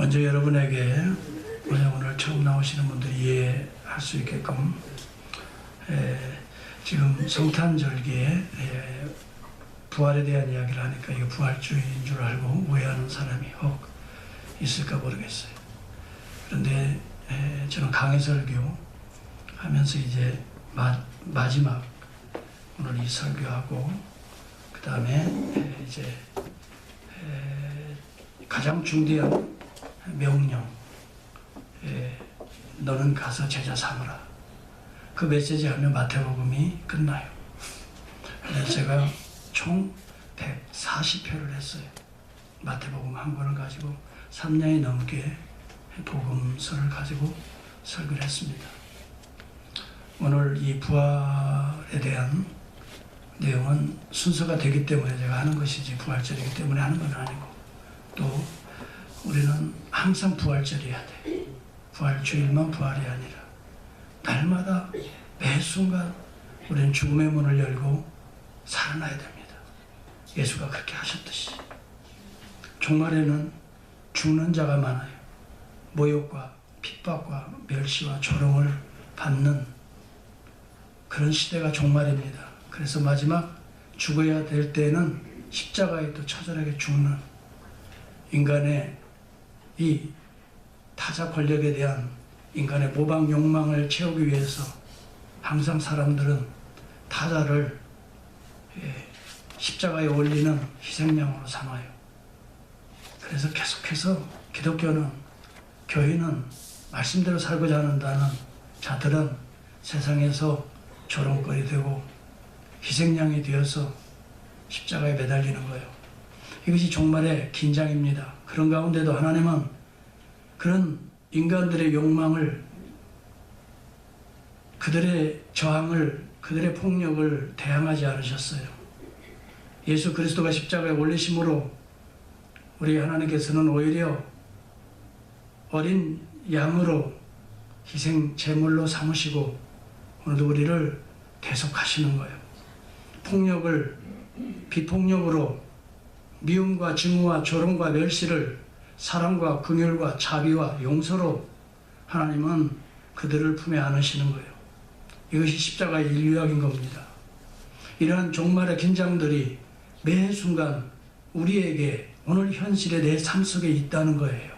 먼저 여러분에게 오늘 처음 나오시는 분들이 이해할 수 있게끔 지금 성탄절기에 부활에 대한 이야기를 하니까 이게 부활주의인 줄 알고 오해하는 사람이 혹 있을까 모르겠어요. 그런데 저는 강해설교 하면서 이제 마지막 오늘 이 설교하고 그 다음에 이제 가장 중대한 명령, 너는 가서 제자 삼으라. 그 메시지 하면 마태복음이 끝나요. 그래서 제가 총 140회를 했어요. 마태복음 한 권을 가지고 3년이 넘게 복음서를 가지고 설교를 했습니다. 오늘 이 부활에 대한 내용은 순서가 되기 때문에 제가 하는 것이지 부활절이기 때문에 하는 건 아니고, 또 우리는 항상 부활절이어야 돼. 부활주일만 부활이 아니라 날마다 매 순간 우리는 죽음의 문을 열고 살아나야 됩니다. 예수가 그렇게 하셨듯이. 종말에는 죽는 자가 많아요. 모욕과 핍박과 멸시와 조롱을 받는 그런 시대가 종말입니다. 그래서 마지막 죽어야 될 때는 십자가에 또 처절하게 죽는 인간의 이 타자 권력에 대한 인간의 모방 욕망을 채우기 위해서 항상 사람들은 타자를 십자가에 올리는 희생양으로 삼아요. 그래서 계속해서 기독교는, 교회는 말씀대로 살고자 한다는 자들은 세상에서 조롱거리 되고 희생양이 되어서 십자가에 매달리는 거예요. 이것이 종말의 긴장입니다. 그런 가운데도 하나님은 그런 인간들의 욕망을, 그들의 저항을, 그들의 폭력을 대항하지 않으셨어요. 예수 그리스도가 십자가에 올리심으로 우리 하나님께서는 오히려 어린 양으로 희생 제물로 삼으시고 오늘도 우리를 대속하시는 거예요. 폭력을 비폭력으로, 미움과 증오와 조롱과 멸시를 사랑과 긍휼과 자비와 용서로 하나님은 그들을 품에 안으시는 거예요. 이것이 십자가의 인류학인 겁니다. 이러한 종말의 긴장들이 매 순간 우리에게 오늘 현실의 내 삶 속에 있다는 거예요.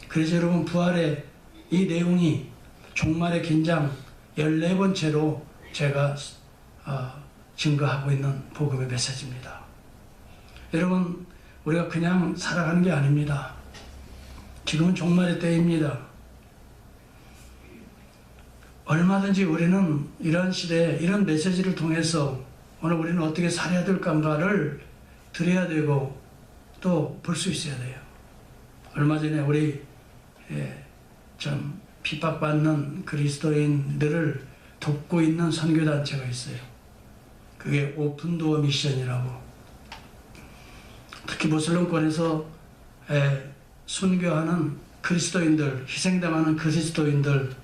그래서 여러분, 부활의 이 내용이 종말의 긴장 14번째로 제가 증거하고 있는 복음의 메시지입니다. 여러분, 우리가 그냥 살아가는 게 아닙니다. 지금은 종말의 때입니다. 얼마든지 우리는 이런 시대에 이런 메시지를 통해서 오늘 우리는 어떻게 살아야 될까를 드려야 되고 또 볼 수 있어야 돼요. 얼마 전에 우리 좀 핍박받는 그리스도인들을 돕고 있는 선교단체가 있어요. 그게 오픈도어 미션이라고. 특히 무슬림권에서 순교하는 그리스도인들, 희생당하는 그리스도인들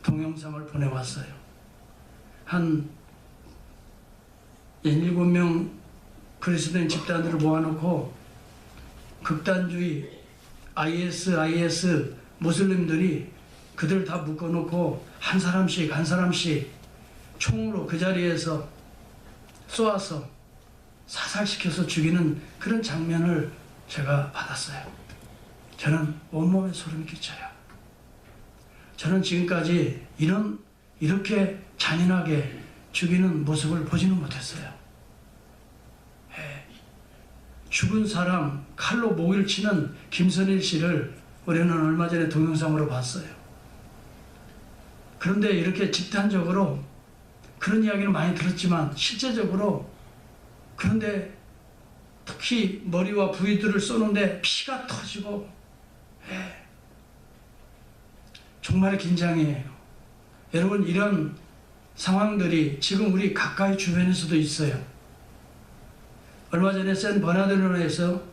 동영상을 보내왔어요. 한 17명 그리스도인 집단들을 모아놓고 극단주의 IS 무슬림들이 그들 다 묶어놓고 한 사람씩 총으로 그 자리에서 쏘아서 사살시켜서 죽이는 그런 장면을 제가 받았어요. 저는 온몸에 소름이 끼쳐요. 저는 지금까지 이렇게 잔인하게 죽이는 모습을 보지는 못했어요. 죽은 사람, 칼로 목을 치는 김선일 씨를 우리는 얼마 전에 동영상으로 봤어요. 그런데 이렇게 집단적으로 그런 이야기를 많이 들었지만 실제적으로, 그런데 특히 머리와 부위들을 쏘는데 피가 터지고 정말 긴장이에요. 여러분, 이런 상황들이 지금 우리 가까이 주변에서도 있어요. 얼마 전에 샌 버나르노에서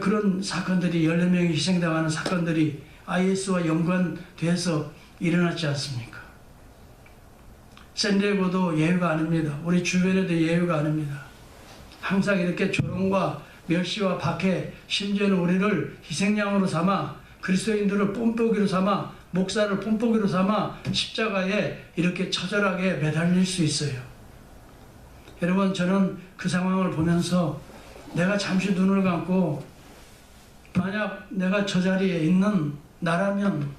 그런 사건들이 14명이 희생당하는 사건들이 IS와 연관돼서 일어났지 않습니까? 샌디에고도 예외가 아닙니다. 우리 주변에도 예외가 아닙니다. 항상 이렇게 조롱과 멸시와 박해, 심지어는 우리를 희생양으로 삼아 그리스도인들을 뽐뿌기로 삼아, 목사를 뽐뿌기로 삼아 십자가에 이렇게 처절하게 매달릴 수 있어요. 여러분, 저는 그 상황을 보면서 내가 잠시 눈을 감고 만약 내가 저 자리에 있는 나라면,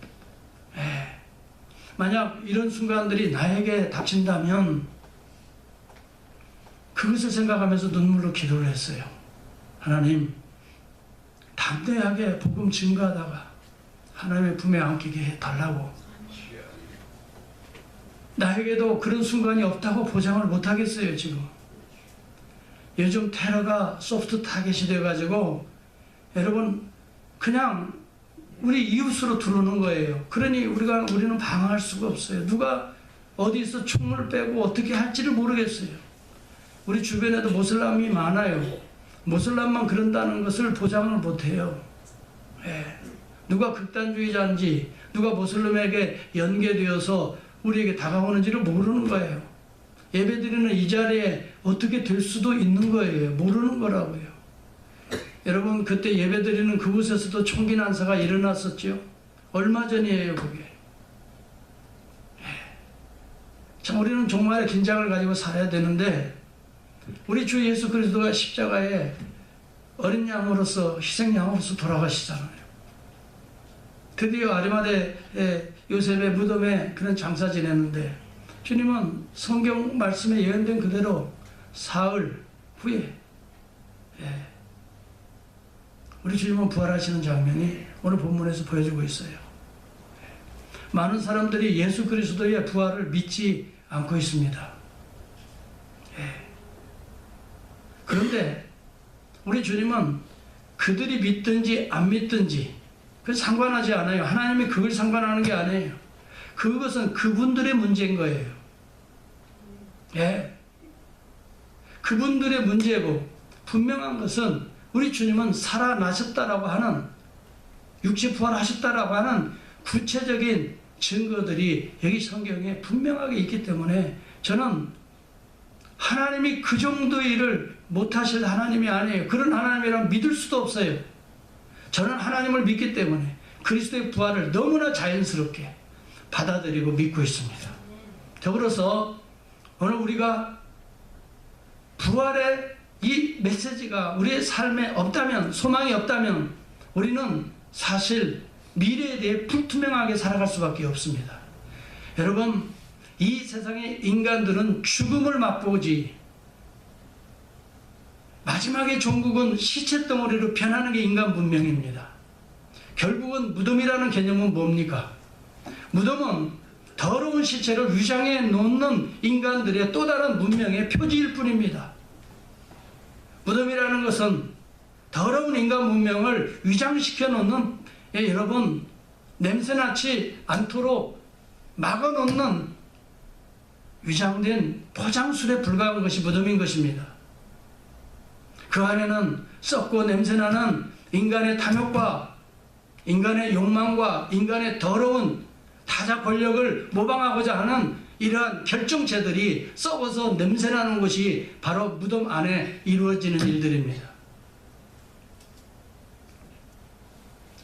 만약 이런 순간들이 나에게 닥친다면 그것을 생각하면서 눈물로 기도를 했어요. 하나님, 담대하게 복음 증거하다가 하나님의 품에 안기게 해달라고. 나에게도 그런 순간이 없다고 보장을 못하겠어요. 지금 요즘 테러가 소프트 타겟이 돼가지고 여러분 그냥 우리 이웃으로 들어오는 거예요. 그러니 우리는 방어할 수가 없어요. 누가 어디서 총을 빼고 어떻게 할지를 모르겠어요. 우리 주변에도 모슬람이 많아요. 모슬람만 그런다는 것을 보장을 못해요. 누가 극단주의자인지, 누가 모슬람에게 연계되어서 우리에게 다가오는지를 모르는 거예요. 예배드리는 이 자리에 어떻게 될 수도 있는 거예요. 모르는 거라고요. 여러분, 그때 예배드리는 그곳에서도 총기 난사가 일어났었죠. 얼마 전이에요, 그게. 참, 우리는 정말 긴장을 가지고 살아야 되는데, 우리 주 예수 그리스도가 십자가에 어린 양으로서, 희생양으로서 돌아가시잖아요. 드디어 아리마대 요셉의 무덤에 그런 장사 지냈는데, 주님은 성경 말씀에 예언된 그대로 사흘 후에 우리 주님은 부활하시는 장면이 오늘 본문에서 보여주고 있어요. 많은 사람들이 예수 그리스도의 부활을 믿지 않고 있습니다. 그런데 우리 주님은 그들이 믿든지 안 믿든지 그건 상관하지 않아요. 하나님이 그걸 상관하는 게 아니에요. 그것은 그분들의 문제인 거예요. 그분들의 문제고, 분명한 것은 우리 주님은 살아나셨다라고 하는, 육체 부활하셨다라고 하는 구체적인 증거들이 여기 성경에 분명하게 있기 때문에 저는 하나님이 그 정도의 일을 못하실 하나님이 아니에요. 그런 하나님이라면 믿을 수도 없어요. 저는 하나님을 믿기 때문에 그리스도의 부활을 너무나 자연스럽게 받아들이고 믿고 있습니다. 더불어서 오늘 우리가 부활의 이 메시지가 우리의 삶에 없다면, 소망이 없다면 우리는 사실 미래에 대해 불투명하게 살아갈 수밖에 없습니다. 여러분, 이 세상의 인간들은 죽음을 맛보지, 마지막에 종국은 시체 덩어리로 변하는 게 인간 문명입니다. 결국은 무덤이라는 개념은 뭡니까? 무덤은 더러운 시체를 위장해 놓는 인간들의 또 다른 문명의 표지일 뿐입니다. 무덤이라는 것은 더러운 인간 문명을 위장시켜 놓는, 여러분, 냄새나지 않도록 막아 놓는 위장된 포장술에 불과한 것이 무덤인 것입니다. 그 안에는 썩고 냄새나는 인간의 탐욕과 인간의 욕망과 인간의 더러운 타자 권력을 모방하고자 하는 이러한 결정체들이 썩어서 냄새나는 것이 바로 무덤 안에 이루어지는 일들입니다.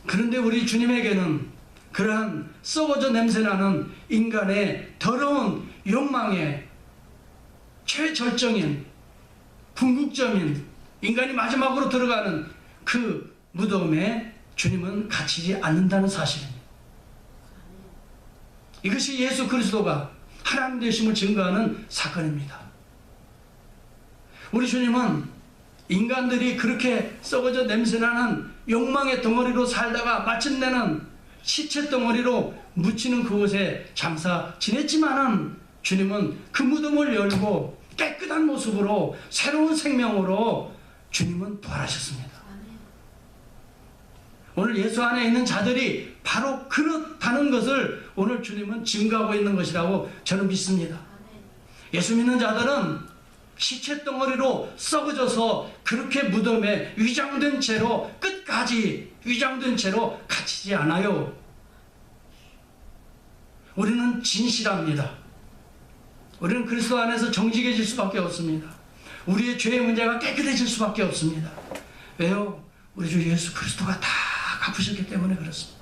그런데 우리 주님에게는 그러한 썩어져 냄새나는 인간의 더러운 욕망의 최절정인, 궁극점인 인간이 마지막으로 들어가는 그 무덤에 주님은 갇히지 않는다는 사실입니다. 이것이 예수 그리스도가 하나님 되심을 증거하는 사건입니다. 우리 주님은 인간들이 그렇게 썩어져 냄새나는 욕망의 덩어리로 살다가 마침내는 시체 덩어리로 묻히는 그곳에 장사 지냈지만은 주님은 그 무덤을 열고 깨끗한 모습으로 새로운 생명으로 주님은 부활하셨습니다. 오늘 예수 안에 있는 자들이 바로 그렇다는 것을 오늘 주님은 증거하고 있는 것이라고 저는 믿습니다. 예수 믿는 자들은 시체 덩어리로 썩어져서 그렇게 무덤에 위장된 채로 끝까지 위장된 채로 갇히지 않아요. 우리는 진실합니다. 우리는 그리스도 안에서 정직해질 수밖에 없습니다. 우리의 죄의 문제가 깨끗해질 수밖에 없습니다. 왜요? 우리 주 예수 그리스도가 다 갚으셨기 때문에 그렇습니다.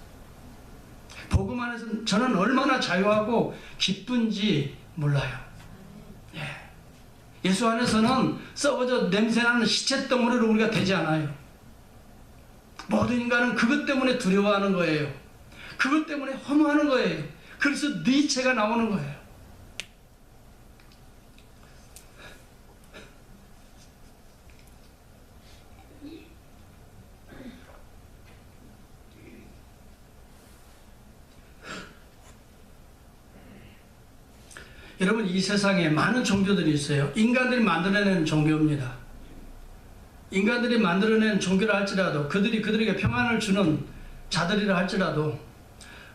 안에서 저는 얼마나 자유하고 기쁜지 몰라요. 예. 예수 안에서는 썩어져 냄새나는 시체 덩어리로 우리가 되지 않아요. 모든 인간은 그것 때문에 두려워하는 거예요. 그것 때문에 허무하는 거예요. 그래서 니체가 나오는 거예요. 여러분, 이 세상에 많은 종교들이 있어요. 인간들이 만들어낸 종교입니다. 인간들이 만들어낸 종교라 할지라도, 그들에게 평안을 주는 자들이라 할지라도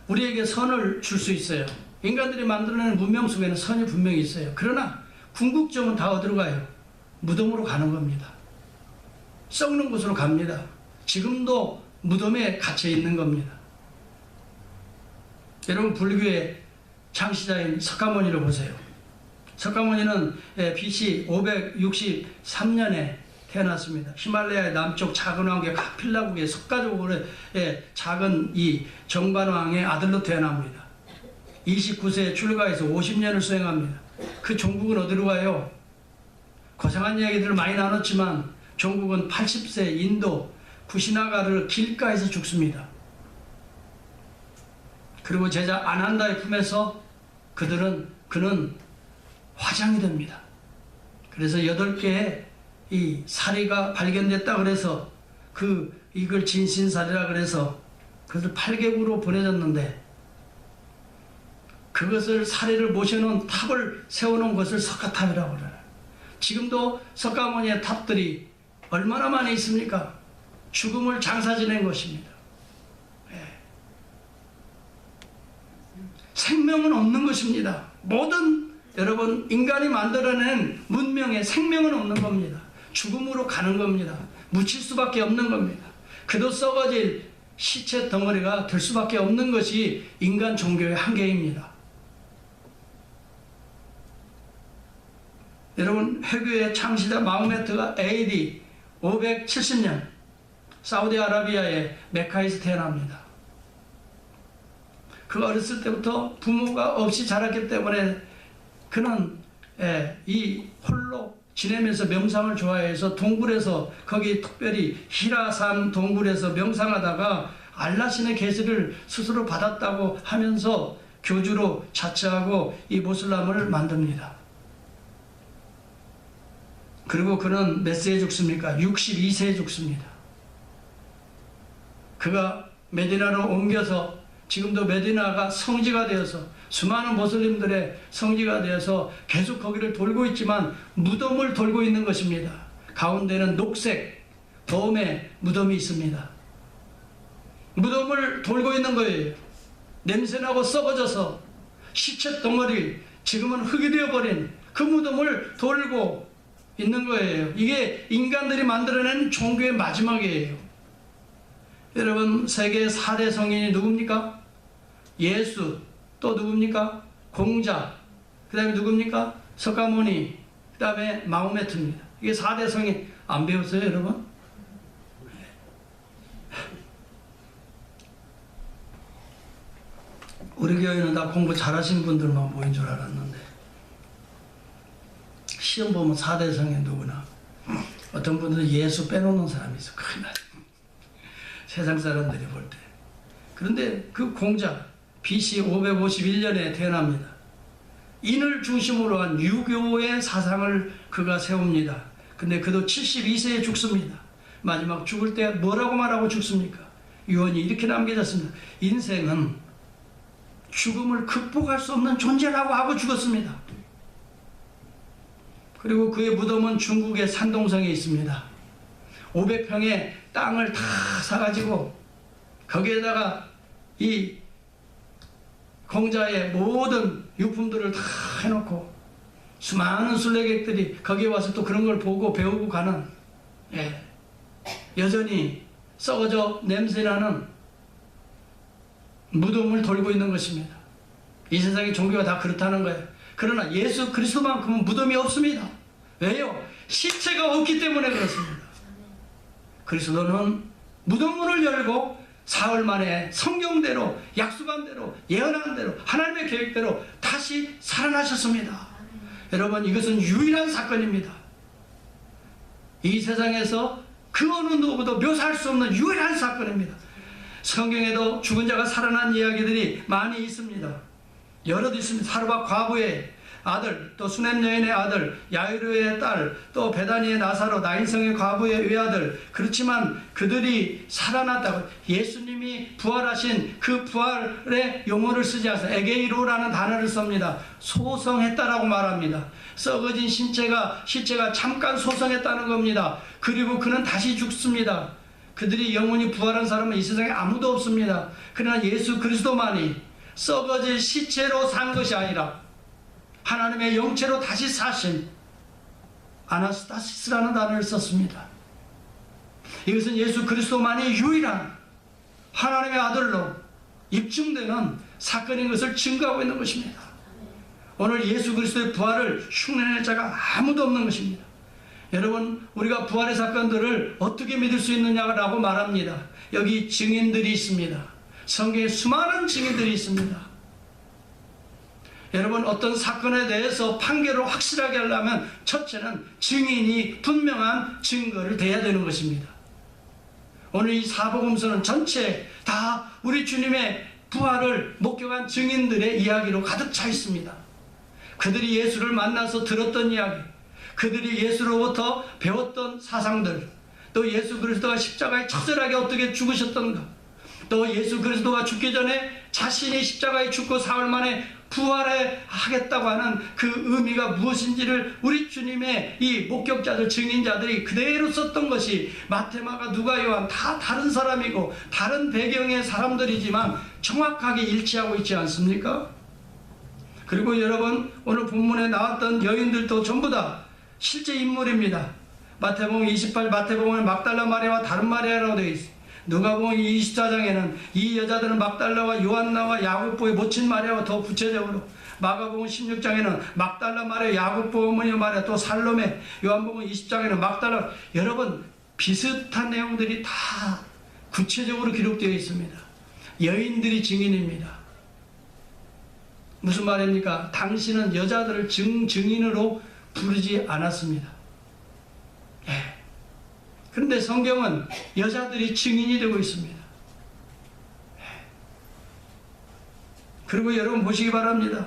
우리에게 선을 줄 수 있어요. 인간들이 만들어낸 문명 속에는 선이 분명히 있어요. 그러나 궁극적으로 다 어디로 가요? 무덤으로 가는 겁니다. 썩는 곳으로 갑니다. 지금도 무덤에 갇혀 있는 겁니다. 여러분, 불교의 창시자인 석가모니를 보세요. 석가모니는 BC 563년에 태어났습니다. 히말라야 남쪽 작은 왕국 카필라국의 석가족의 작은 이 정반왕의 아들로 태어납니다. 29세에 출가해서 50년을 수행합니다. 그 종국은 어디로 가요? 고상한 이야기들을 많이 나눴지만 종국은 80세 인도 쿠시나가르 길가에서 죽습니다. 그리고 제자 아난다의 품에서 그는 화장이 됩니다. 그래서 8개의 이 사리가 발견됐다 그래서 이걸 진신사리라 그래서 그것을 8개국으로 보내졌는데, 그것을 사리를 모셔놓은 탑을 세워놓은 것을 석가탑이라고 그래요. 지금도 석가모니의 탑들이 얼마나 많이 있습니까? 죽음을 장사 지낸 것입니다. 생명은 없는 것입니다. 여러분, 인간이 만들어낸 문명에 생명은 없는 겁니다. 죽음으로 가는 겁니다. 묻힐 수밖에 없는 겁니다. 그도 썩어질 시체 덩어리가 될 수밖에 없는 것이 인간 종교의 한계입니다. 여러분, 회교의 창시자 마호메트가 AD 570년 사우디아라비아의 메카에서 태어납니다. 그 어렸을 때부터 부모가 없이 자랐기 때문에 그는 이 홀로 지내면서 명상을 좋아해서 동굴에서, 거기 특별히 히라산 동굴에서 명상하다가 알라신의 계시를 스스로 받았다고 하면서 교주로 자처하고 이 모슬람을 만듭니다. 그리고 그는 몇 세에 죽습니까? 62세에 죽습니다. 그가 메디나로 옮겨서, 지금도 메디나가 성지가 되어서 수많은 모슬림들의 성지가 되어서 계속 거기를 돌고 있지만 무덤을 돌고 있는 것입니다. 가운데는 녹색 돔의 무덤이 있습니다. 무덤을 돌고 있는 거예요. 냄새나고 썩어져서 시체 덩어리, 지금은 흙이 되어버린 그 무덤을 돌고 있는 거예요. 이게 인간들이 만들어낸 종교의 마지막이에요. 여러분, 세계 4대 성인이 누굽니까? 예수, 또 누굽니까? 공자, 그 다음에 누굽니까? 석가모니, 그 다음에 마호메트입니다. 이게 4대 성인. 안 배웠어요, 여러분? 우리 교회는 다 공부 잘하신 분들만 모인 줄 알았는데, 시험 보면 4대 성인 누구나, 어떤 분들은 예수 빼놓는 사람이 있어. 큰일 나요. 세상 사람들이 볼 때. 그런데 그 공자, BC 551년에 태어납니다. 인을 중심으로 한 유교의 사상을 그가 세웁니다. 근데 그도 72세에 죽습니다. 마지막 죽을 때 뭐라고 말하고 죽습니까? 유언이 이렇게 남겨졌습니다. 인생은 죽음을 극복할 수 없는 존재라고 하고 죽었습니다. 그리고 그의 무덤은 중국의 산동성에 있습니다. 500평의 땅을 다 사가지고 거기에다가 이 공자의 모든 유품들을 다 해놓고 수많은 순례객들이 거기에 와서 또 그런 걸 보고 배우고 가는, 여전히 썩어져 냄새나는 무덤을 돌고 있는 것입니다. 이 세상의 종교가 다 그렇다는 거예요. 그러나 예수 그리스도만큼은 무덤이 없습니다. 왜요? 시체가 없기 때문에 그렇습니다. 그리스도는 무덤문을 열고 사흘 만에 성경대로 약속한 대로 예언한 대로 하나님의 계획대로 다시 살아나셨습니다. 여러분, 이것은 유일한 사건입니다. 이 세상에서 그 어느 누구도 묘사할 수 없는 유일한 사건입니다. 성경에도 죽은 자가 살아난 이야기들이 많이 있습니다. 여럿 있습니다. 사르밧 과부의 아들, 또 수넴 여인의 아들, 야이로의 딸, 또 베다니의 나사로, 나인성의 과부의 외아들. 그렇지만 그들이 살아났다고, 예수님이 부활하신 그 부활의 용어를 쓰지 않아서 에게이로라는 단어를 씁니다. 소성했다라고 말합니다. 썩어진 시체가 잠깐 소성했다는 겁니다. 그리고 그는 다시 죽습니다. 그들이 영원히 부활한 사람은 이 세상에 아무도 없습니다. 그러나 예수 그리스도만이 썩어질 시체로 산 것이 아니라 하나님의 영체로 다시 사신 아나스타시스라는 단어를 썼습니다. 이것은 예수 그리스도만이 유일한 하나님의 아들로 입증되는 사건인 것을 증거하고 있는 것입니다. 오늘 예수 그리스도의 부활을 흉내낼 자가 아무도 없는 것입니다. 여러분, 우리가 부활의 사건들을 어떻게 믿을 수 있느냐라고 말합니다. 여기 증인들이 있습니다. 성경에 수많은 증인들이 있습니다. 여러분, 어떤 사건에 대해서 판결을 확실하게 하려면 첫째는 증인이 분명한 증거를 대야 되는 것입니다. 오늘 이 사복음서는 전체 다 우리 주님의 부활을 목격한 증인들의 이야기로 가득 차 있습니다. 그들이 예수를 만나서 들었던 이야기, 그들이 예수로부터 배웠던 사상들, 또 예수 그리스도가 십자가에 처절하게 어떻게 죽으셨던가, 또 예수 그리스도가 죽기 전에 자신이 십자가에 죽고 사흘 만에 부활하겠다고 하는 그 의미가 무엇인지를 우리 주님의 이 목격자들, 증인자들이 그대로 썼던 것이 마태, 마가, 누가, 요한 다 다른 사람이고 다른 배경의 사람들이지만 정확하게 일치하고 있지 않습니까? 그리고 여러분, 오늘 본문에 나왔던 여인들도 전부 다 실제 인물입니다. 마태복음 28, 마태복음은 막달라 마리아와 다른 마리아라고 되어 있습니다. 누가복음 24장에는 이 여자들은 막달라와 요한나와 야고보의 모친 마리아와 더 구체적으로, 마가복음 16장에는 막달라 마리아, 야고보 어머니 마리아, 또 살로메, 요한복음 20장에는 막달라. 여러분, 비슷한 내용들이 다 구체적으로 기록되어 있습니다. 여인들이 증인입니다. 무슨 말입니까? 당신은 여자들을 증인으로 부르지 않았습니다. 예. 그런데 성경은 여자들이 증인이 되고 있습니다. 그리고 여러분 보시기 바랍니다.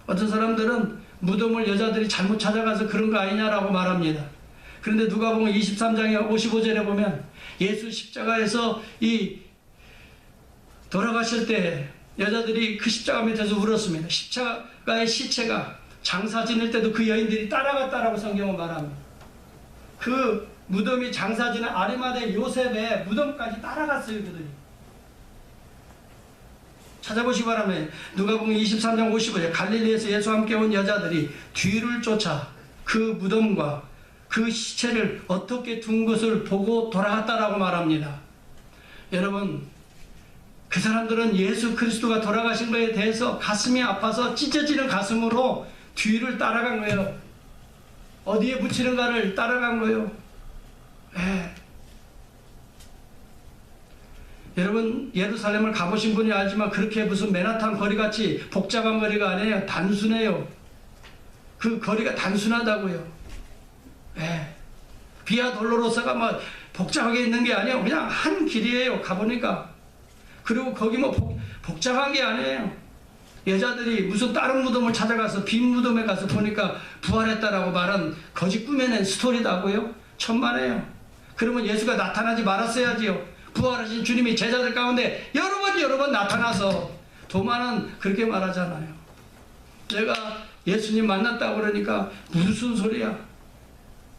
어떤 사람들은 무덤을 여자들이 잘못 찾아가서 그런 거 아니냐라고 말합니다. 그런데 누가복음 23장의 55절에 보면 예수 십자가에서 돌아가실 때 여자들이 그 십자가 밑에서 울었습니다. 십자가의 시체가 장사 지낼 때도 그 여인들이 따라갔다라고 성경은 말합니다. 그 무덤이 장사 지낸 아리마대 요셉의 무덤까지 따라갔어요, 그들이. 찾아보시기 바랍니다. 누가복음 23장 55절, 갈릴리에서 예수와 함께 온 여자들이 뒤를 쫓아 그 무덤과 그 시체를 어떻게 둔 것을 보고 돌아갔다라고 말합니다. 여러분, 그 사람들은 예수 그리스도가 돌아가신 것에 대해서 가슴이 아파서 찢어지는 가슴으로 뒤를 따라간 거예요. 어디에 붙이는가를 따라간 거예요. 네. 여러분, 예루살렘을 가보신 분이 알지만 그렇게 무슨 맨하탄 거리같이 복잡한 거리가 아니에요. 단순해요. 그 거리가 단순하다고요. 네. 비아 돌로로사가 막 복잡하게 있는 게 아니에요. 그냥 한 길이에요. 가보니까. 그리고 거기 뭐 복잡한 게 아니에요. 여자들이 무슨 다른 무덤을 찾아가서 빈 무덤에 가서 보니까 부활했다라고 말한 거짓 꾸며낸 스토리다고요? 천만에요. 그러면 예수가 나타나지 말았어야지요. 부활하신 주님이 제자들 가운데 여러 번 나타나서, 도마는 그렇게 말하잖아요. 내가 예수님 만났다고 그러니까 무슨 소리야?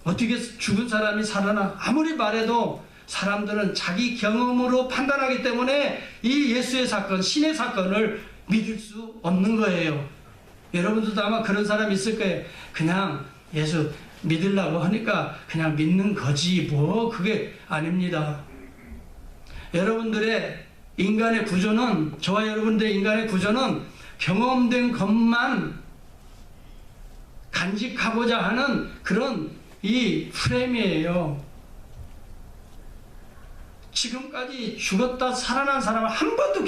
어떻게 죽은 사람이 살아나? 아무리 말해도 사람들은 자기 경험으로 판단하기 때문에 이 예수의 사건, 신의 사건을 믿을 수 없는 거예요. 여러분들도 아마 그런 사람 있을 거예요. 그냥 예수 믿으려고 하니까 그냥 믿는 거지 뭐, 그게 아닙니다. 여러분들의 인간의 구조는, 저와 여러분들의 인간의 구조는 경험된 것만 간직하고자 하는 그런 이 프레임이에요. 지금까지 죽었다 살아난 사람을 한 번도